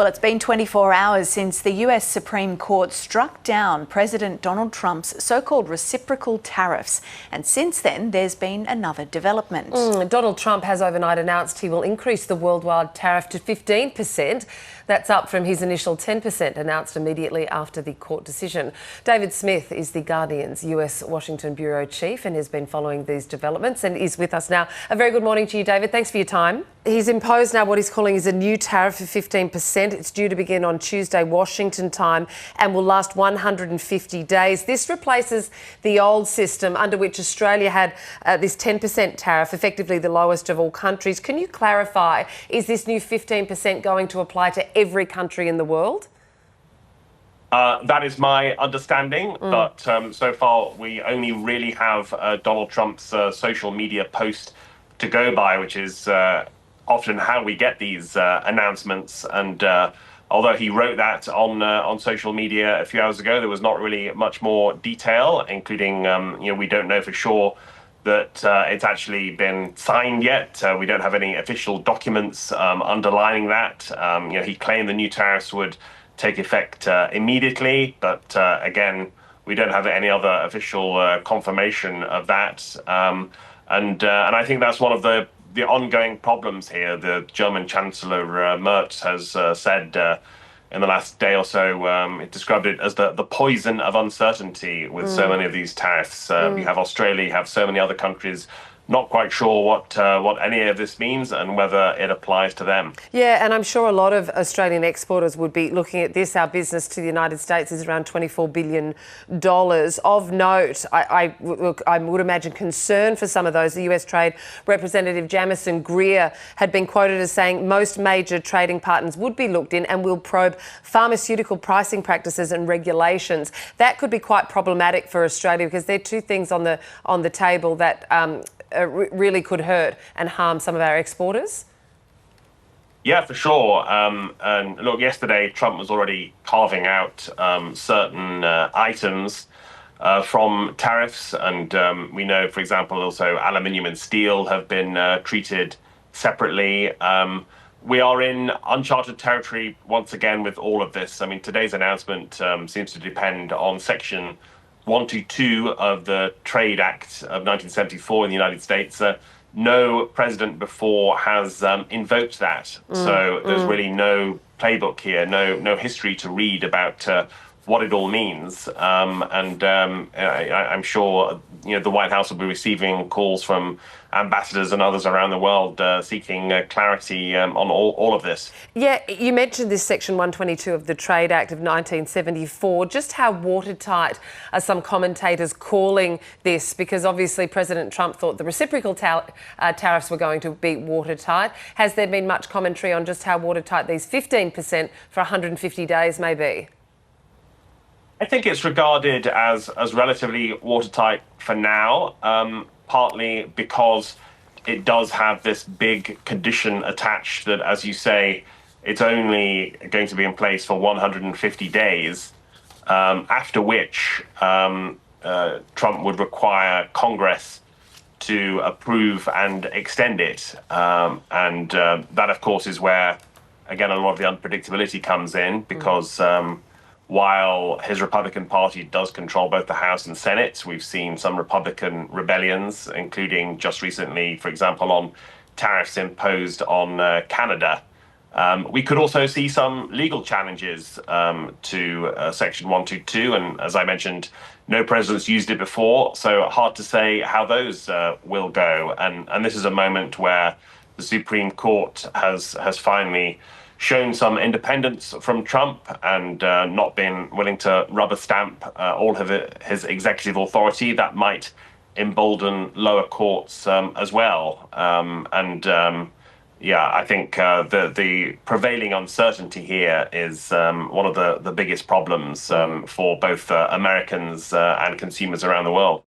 Well, it's been 24 hours since the US Supreme Court struck down President Donald Trump's so-called reciprocal tariffs. And since then, there's been another development. Donald Trump has overnight announced he will increase the worldwide tariff to 15%. That's up from his initial 10% announced immediately after the court decision. David Smith is The Guardian's US Washington bureau chief and has been following these developments and is with us now. A very good morning to you, David. Thanks for your time. He's imposed now what he's calling is a new tariff of 15%. It's due to begin on Tuesday, Washington time, and will last 150 days. This replaces the old system under which Australia had this 10% tariff, effectively the lowest of all countries. Can you clarify, is this new 15% going to apply to every country in the world? That is my understanding, but so far we only really have Donald Trump's social media post to go by, which is often how we get these announcements. And although he wrote that on social media a few hours ago, there was not really much more detail, including we don't know for sure that it's actually been signed yet. We don't have any official documents underlining that. He claimed the new tariffs would take effect immediately, but again, we don't have any other official confirmation of that. And I think that's one of the ongoing problems here. The German Chancellor Merz has said in the last day or so, it described it as the poison of uncertainty with so many of these tariffs. You have Australia, you have so many other countries not quite sure what any of this means and whether it applies to them. Yeah, and I'm sure a lot of Australian exporters would be looking at this. Our business to the United States is around $24 billion. Of note, I would imagine concern for some of those. The US Trade Representative Jamison Greer had been quoted as saying most major trading partners would be looked in and will probe pharmaceutical pricing practices and regulations. That could be quite problematic for Australia because there are two things on the table that really could hurt and harm some of our exporters? Yeah, for sure. And look, yesterday Trump was already carving out certain items from tariffs. And we know, for example, also aluminium and steel have been treated separately. We are in uncharted territory once again with all of this. I mean, today's announcement seems to depend on Section 122 of the Trade Act of 1974 in the United States. No president before has invoked that. So there's really no playbook here, no history to read about what it all means. I'm sure the White House will be receiving calls from ambassadors and others around the world seeking clarity on all of this. Yeah, you mentioned this Section 122 of the Trade Act of 1974. Just how watertight are some commentators calling this? Because obviously President Trump thought the reciprocal tariffs were going to be watertight. Has there been much commentary on just how watertight these 15% for 150 days may be? I think it's regarded as relatively watertight for now, partly because it does have this big condition attached that, as you say, it's only going to be in place for 150 days, after which Trump would require Congress to approve and extend it. And that, of course, is where, again, a lot of the unpredictability comes in, because while his Republican Party does control both the House and Senate, we've seen some Republican rebellions, including just recently, for example, on tariffs imposed on Canada. We could also see some legal challenges to Section 122. And as I mentioned, no president's used it before, so hard to say how those will go. And this is a moment where the Supreme Court has finally shown some independence from Trump and not been willing to rubber stamp all of his executive authority. That might embolden lower courts as well. I think the prevailing uncertainty here is one of the biggest problems for both Americans and consumers around the world.